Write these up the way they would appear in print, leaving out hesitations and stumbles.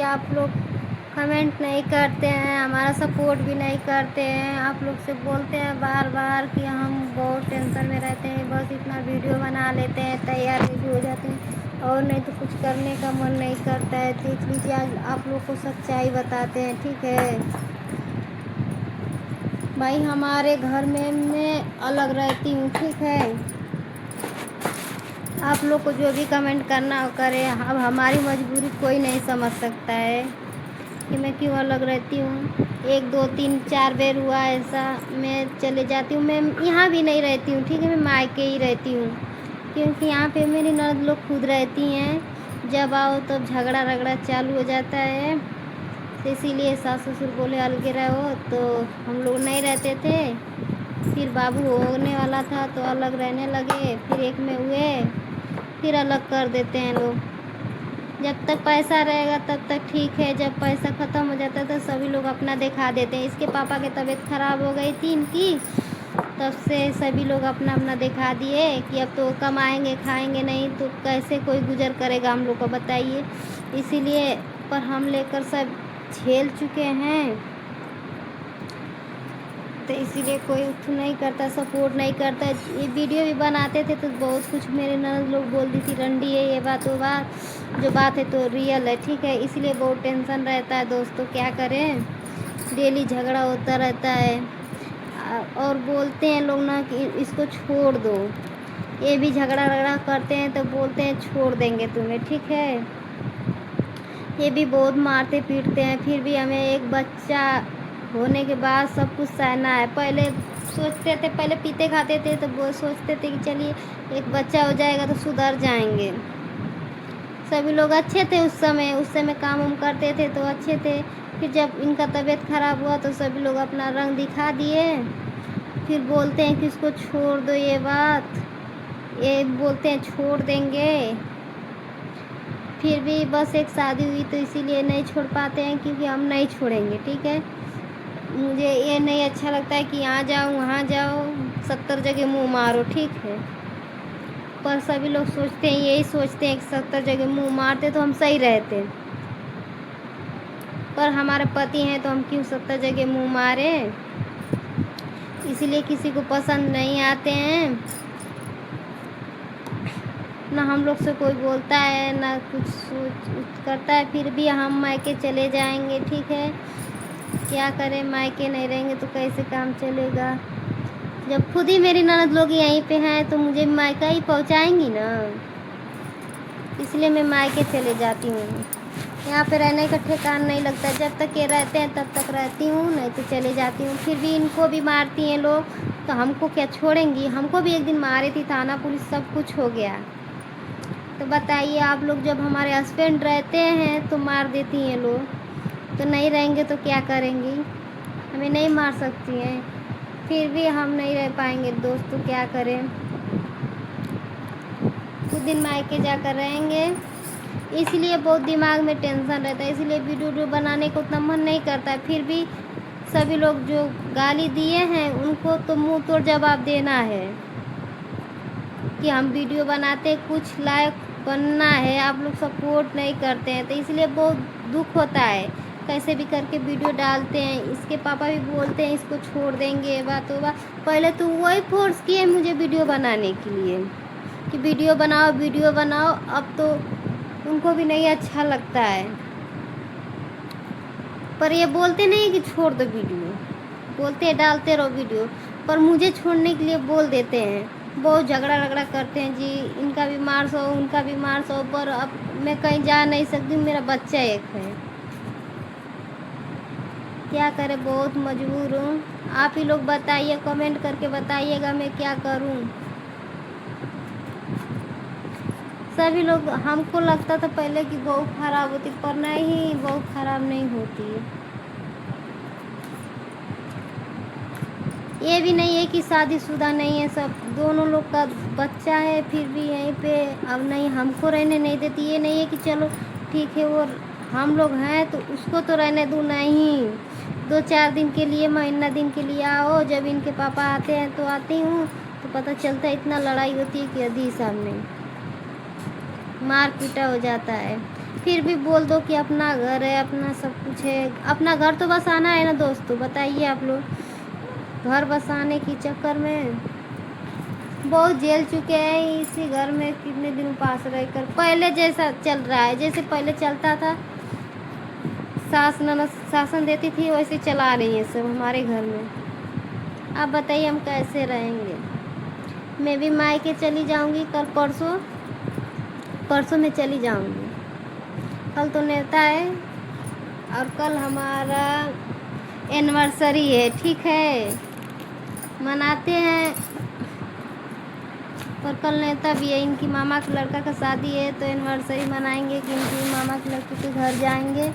आप लोग कमेंट नहीं करते हैं, हमारा सपोर्ट भी नहीं करते हैं। आप लोग से बोलते हैं बार बार कि हम बहुत टेंशन में रहते हैं, बस इतना वीडियो बना लेते हैं, तैयार भी हो जाते हैं और नहीं तो कुछ करने का मन नहीं करता है। देख लीजिए, आज आप लोग को सच्चाई बताते हैं, ठीक है भाई। हमारे घर में मैं अलग रहती हूँ, ठीक है। आप लोग को जो भी कमेंट करना हो करे, अब हमारी मजबूरी कोई नहीं समझ सकता है कि मैं क्यों अलग रहती हूँ। 1 2 3 4 बार हुआ ऐसा, मैं चले जाती हूँ। मैं यहाँ भी नहीं रहती हूँ, ठीक है, मैं मायके ही रहती हूँ, क्योंकि यहाँ पे मेरी ननद लोग खुद रहती हैं। जब आओ तब तो झगड़ा रगड़ा चालू हो जाता है, तो इसीलिए सास ससुर बोले अलगे रहो, तो हम लोग नहीं रहते थे। फिर बाबू होने वाला था तो अलग रहने लगे, फिर एक में हुए, फिर अलग कर देते हैं लोग। जब तक पैसा रहेगा तब तक ठीक है, जब पैसा ख़त्म हो जाता है तो सभी लोग अपना दिखा देते हैं। इसके पापा की तबीयत ख़राब हो गई थी इनकी, तब से सभी लोग अपना अपना दिखा दिए कि अब तो कमाएंगे खाएंगे नहीं तो कैसे कोई गुजर करेगा हम लोग को, बताइए। इसीलिए पर हम लेकर सब झेल चुके हैं, तो इसीलिए कोई नहीं करता, सपोर्ट नहीं करता। ये वीडियो भी बनाते थे तो बहुत कुछ मेरे ननद लोग बोलती थी रंडी है, ये बात वो बात, जो बात है तो रियल है, ठीक है। इसलिए बहुत टेंशन रहता है दोस्तों, क्या करें, डेली झगड़ा होता रहता है। और बोलते हैं लोग ना कि इसको छोड़ दो, ये भी झगड़ा रगड़ा करते हैं तो बोलते हैं छोड़ देंगे तुम्हें, ठीक है। ये भी बहुत मारते पीटते हैं, फिर भी हमें एक बच्चा होने के बाद सब कुछ सहना है। पहले सोचते थे, पहले पीते खाते थे तो वो सोचते थे कि चलिए एक बच्चा हो जाएगा तो सुधर जाएंगे। सभी लोग अच्छे थे उस समय काम वाम करते थे तो अच्छे थे। फिर जब इनका तबीयत ख़राब हुआ तो सभी लोग अपना रंग दिखा दिए। फिर बोलते हैं कि इसको छोड़ दो, ये बात ये बोलते हैं छोड़ देंगे। फिर भी बस एक शादी हुई तो इसीलिए नहीं छोड़ पाते हैं, क्योंकि हम नहीं छोड़ेंगे, ठीक है। मुझे ये नहीं अच्छा लगता है कि यहाँ जाओ वहाँ जाओ, 70 जगह मुँह मारो, ठीक है। पर सभी लोग सोचते हैं, यही सोचते हैं कि 70 जगह मुँह मारते तो हम सही रहते, पर हमारे पति हैं तो हम क्यों 70 जगह मुँह मारे। इसलिए किसी को पसंद नहीं आते हैं, ना हम लोग से कोई बोलता है ना कुछ सोच करता है। फिर भी हम मायके चले जाएंगे, ठीक है। क्या करें, मायके नहीं रहेंगे तो कैसे काम चलेगा। जब खुद ही मेरी ननद लोग यहीं पे हैं तो मुझे मायका ही पहुंचाएंगी ना, इसलिए मैं मायके चले जाती हूँ। यहाँ पे रहने का ठिकाना नहीं लगता, जब तक ये रहते हैं तब तक रहती हूँ, नहीं तो चले जाती हूँ। फिर भी इनको भी मारती हैं लोग, तो हमको क्या छोड़ेंगी। हमको भी एक दिन मारे थी, थाना पुलिस सब कुछ हो गया। तो बताइए आप लोग, जब हमारे हस्बैंड रहते हैं तो मार देती हैं लोग, तो नहीं रहेंगे तो क्या करेंगी, हमें नहीं मार सकती हैं। फिर भी हम नहीं रह पाएंगे दोस्तों, क्या करें। कुछ दिन मायके जाकर रहेंगे, इसलिए बहुत दिमाग में टेंशन रहता है, इसलिए वीडियो बनाने को उतना मन नहीं करता है। फिर भी सभी लोग जो गाली दिए हैं उनको तो मुंह तोड़ जवाब देना है कि हम वीडियो बनाते कुछ लायक बनना है, आप लोग सपोर्ट नहीं करते हैं, तो इसलिए बहुत दुख होता है। कैसे भी करके वीडियो डालते हैं। इसके पापा भी बोलते हैं इसको छोड़ देंगे, बात होगा। पहले तो वही फोर्स किए मुझे वीडियो बनाने के लिए कि वीडियो बनाओ वीडियो बनाओ, अब तो उनको भी नहीं अच्छा लगता है। पर ये बोलते नहीं कि छोड़ दो वीडियो, बोलते हैं डालते रहो वीडियो, पर मुझे छोड़ने के लिए बोल देते हैं। बहुत झगड़ा रगड़ा करते हैं जी, इनका भी मार सो उनका भी मार सो, पर अब मैं कहीं जा नहीं सकती, मेरा बच्चा एक है, क्या करें, बहुत मजबूर हूँ। आप ही लोग बताइए, कमेंट करके बताइएगा मैं क्या करूँ। सभी लोग, हमको लगता था पहले कि बहू खराब होती, पर नहीं, बहू खराब नहीं होती। ये भी नहीं है कि शादीशुदा नहीं है, सब दोनों लोग का बच्चा है, फिर भी यहीं पे अब नहीं हमको रहने नहीं देती। ये नहीं है कि चलो ठीक है वो हम लोग हैं तो उसको तो रहने दूँ, नहीं। 2-4 दिन के लिए, महीना दिन के लिए आओ, जब इनके पापा आते हैं तो आती हूँ, तो पता चलता है इतना लड़ाई होती है कि अधी सामने मार पीटा हो जाता है। फिर भी बोल दो कि अपना घर है, अपना सब कुछ है। अपना घर तो बसाना है ना दोस्तों, बताइए आप लोग। घर बसाने की चक्कर में बहुत झेल चुके हैं इसी घर में, कितने दिन पास रहकर। पहले जैसा चल रहा है, जैसे पहले चलता था, सास ननद शासन देती थी, वैसे चला रही है सब हमारे घर में। आप बताइए हम कैसे रहेंगे। मैं भी मायके चली जाऊंगी कल परसों, परसों में चली जाऊंगी। कल तो नेता है और कल हमारा एनिवर्सरी है, ठीक है, मनाते हैं। और कल नेता भी है, इनकी मामा के लड़का का शादी है, तो एनिवर्सरी मनाएंगे कि इनकी मामा के लड़के के घर जाएंगे।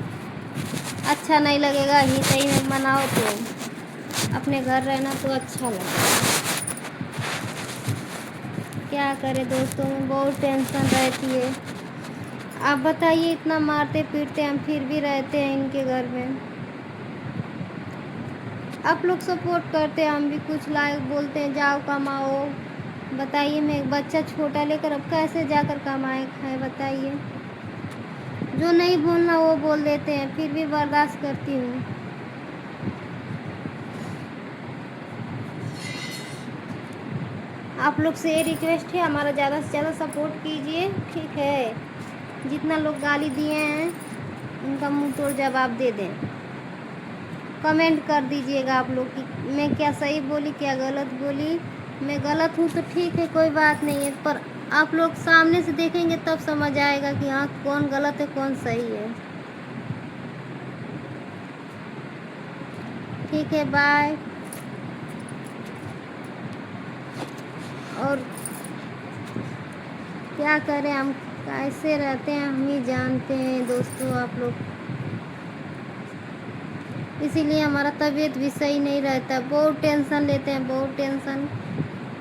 अच्छा नहीं लगेगा ही सही में मनाओ, तो अपने घर रहना तो अच्छा लगेगा। क्या करें दोस्तों, में बहुत टेंशन रहती है। आप बताइए, इतना मारते पीटते हम फिर भी रहते हैं इनके घर में। आप लोग सपोर्ट करते हैं, हम भी कुछ लायक बोलते हैं जाओ कमाओ। बताइए, मैं एक बच्चा छोटा लेकर अब कैसे जाकर कमाए खाए, बताइए। जो नहीं बोलना वो बोल देते हैं, फिर भी बर्दाश्त करती हूँ। आप लोग से ये रिक्वेस्ट है, हमारा ज़्यादा से ज़्यादा सपोर्ट कीजिए, ठीक है। जितना लोग गाली दिए हैं उनका मुंह तोड़ जवाब दे दें। कमेंट कर दीजिएगा आप लोग कि मैं क्या सही बोली क्या गलत बोली। मैं गलत हूँ तो ठीक है, कोई बात नहीं है, पर आप लोग सामने से देखेंगे तब समझ आएगा कि हाँ कौन गलत है कौन सही है। ठीक है, बाय। और क्या करें, हम कैसे रहते हैं हम ही जानते हैं दोस्तों, आप लोग। इसीलिए हमारा तबीयत भी सही नहीं रहता, बहुत टेंशन लेते हैं, बहुत टेंशन।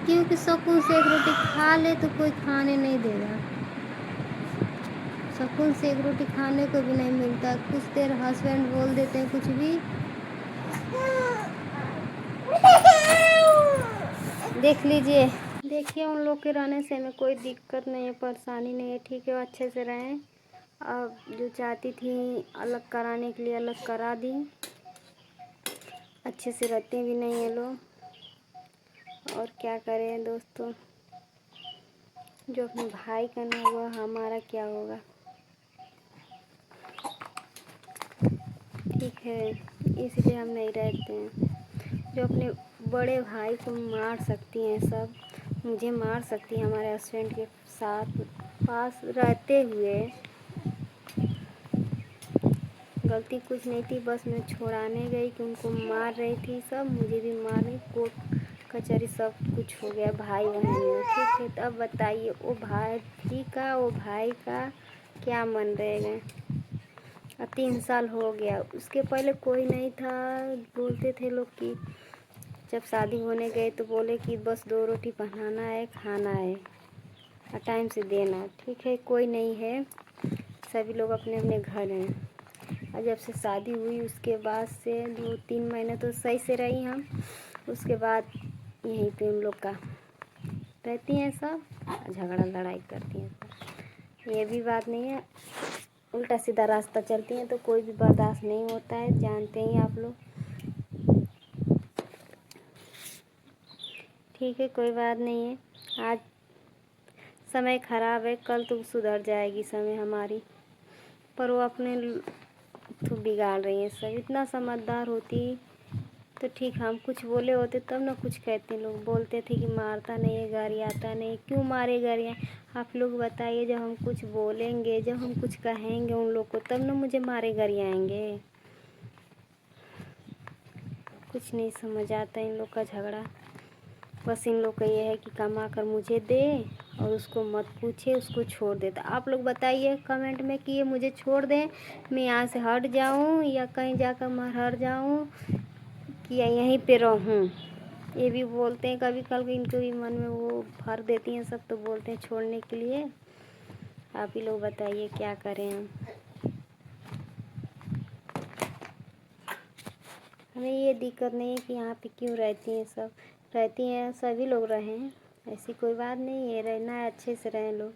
क्योंकि सुकून से एक रोटी खा ले तो कोई खाने नहीं देगा, सुकून से एक रोटी खाने को भी नहीं मिलता। कुछ देर हस्बैंड बोल देते हैं कुछ भी। देख लीजिए, देखिए उन लोग के रहने से हमें कोई दिक्कत नहीं है, परेशानी नहीं है, ठीक है, वो अच्छे से रहें। अब जो चाहती थी अलग कराने के लिए अलग करा दी, अच्छे से रहते भी नहीं है लोग। और क्या करें दोस्तों, जो अपने भाई का नहीं हुआ हमारा क्या होगा, ठीक है, इसलिए हम नहीं रहते हैं। जो अपने बड़े भाई को मार सकती हैं सब, मुझे मार सकती हैं हमारे हस्बैंड के साथ पास रहते हुए। गलती कुछ नहीं थी, बस मैं छोड़ाने गई कि उनको मार रही थी, सब मुझे भी मार रही, कोर्ट कचहरी सब कुछ हो गया भाई बहन में, ठीक है। तो अब बताइए वो भाई का वो भाई का क्या मन रहेगा। अब 3 साल हो गया, उसके पहले कोई नहीं था। बोलते थे लोग कि जब शादी होने गए तो बोले कि बस 2 रोटी बनाना है खाना है और टाइम से देना, ठीक है, कोई नहीं है, सभी लोग अपने अपने घर हैं। और जब से शादी हुई उसके बाद से 2-3 महीने तो सही से रही हम, उसके बाद यहीं पे उन लोग का रहती हैं सब, झगड़ा लड़ाई करती हैं सब। ये भी बात नहीं है, उल्टा सीधा रास्ता चलती हैं तो कोई भी बर्दाश्त नहीं होता है, जानते ही आप लोग, ठीक है, कोई बात नहीं है। आज समय ख़राब है, कल तो सुधर जाएगी समय हमारी, पर वो अपने तो बिगाड़ रही हैं सब। इतना समझदार होती तो ठीक, हम कुछ बोले होते तब ना कुछ कहते। लोग बोलते थे कि मारता नहीं है, गाड़ी आता नहीं, क्यों मारे गाड़ियाँ। आप लोग बताइए, जब हम कुछ बोलेंगे, जब हम कुछ कहेंगे उन लोग को, तब ना मुझे मारे गरियाएंगे। कुछ नहीं समझ आता इन लोग का झगड़ा। बस इन लोग का ये है कि कमा कर मुझे दे और उसको मत पूछे, उसको छोड़ दे। तो आप लोग बताइए कमेंट में कि ये मुझे छोड़ दें, मैं यहाँ से हट जाऊँ या कहीं जाकर मर हट जाऊँ कि यहीं पे रहूँ। ये भी बोलते हैं, कभी कल इनके भी मन में वो भर देती हैं सब, तो बोलते हैं छोड़ने के लिए। आप ही लोग बताइए क्या करें हम। हमें ये दिक्कत नहीं है कि यहाँ पे क्यों रहती हैं सब, रहती हैं सभी लोग रहें, ऐसी कोई बात नहीं है, रहना है अच्छे से रहें लोग,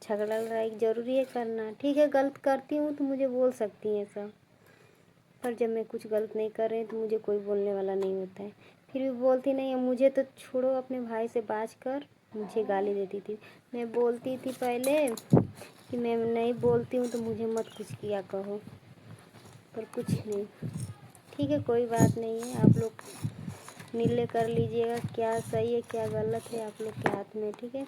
झगड़ा लड़ाई ज़रूरी है करना, ठीक है। गलत करती हूँ तो मुझे बोल सकती हैं सब, पर जब मैं कुछ गलत नहीं कर रही तो मुझे कोई बोलने वाला नहीं होता है। फिर भी बोलती नहीं है, मुझे तो छोड़ो, अपने भाई से बाज कर मुझे गाली देती थी। मैं बोलती थी पहले कि मैं नहीं बोलती हूँ तो मुझे मत कुछ किया कहो, पर कुछ नहीं। ठीक है, कोई बात नहीं है, आप लोग निर्णय कर लीजिएगा क्या सही है क्या गलत है, आप लोग के हाथ में, ठीक है।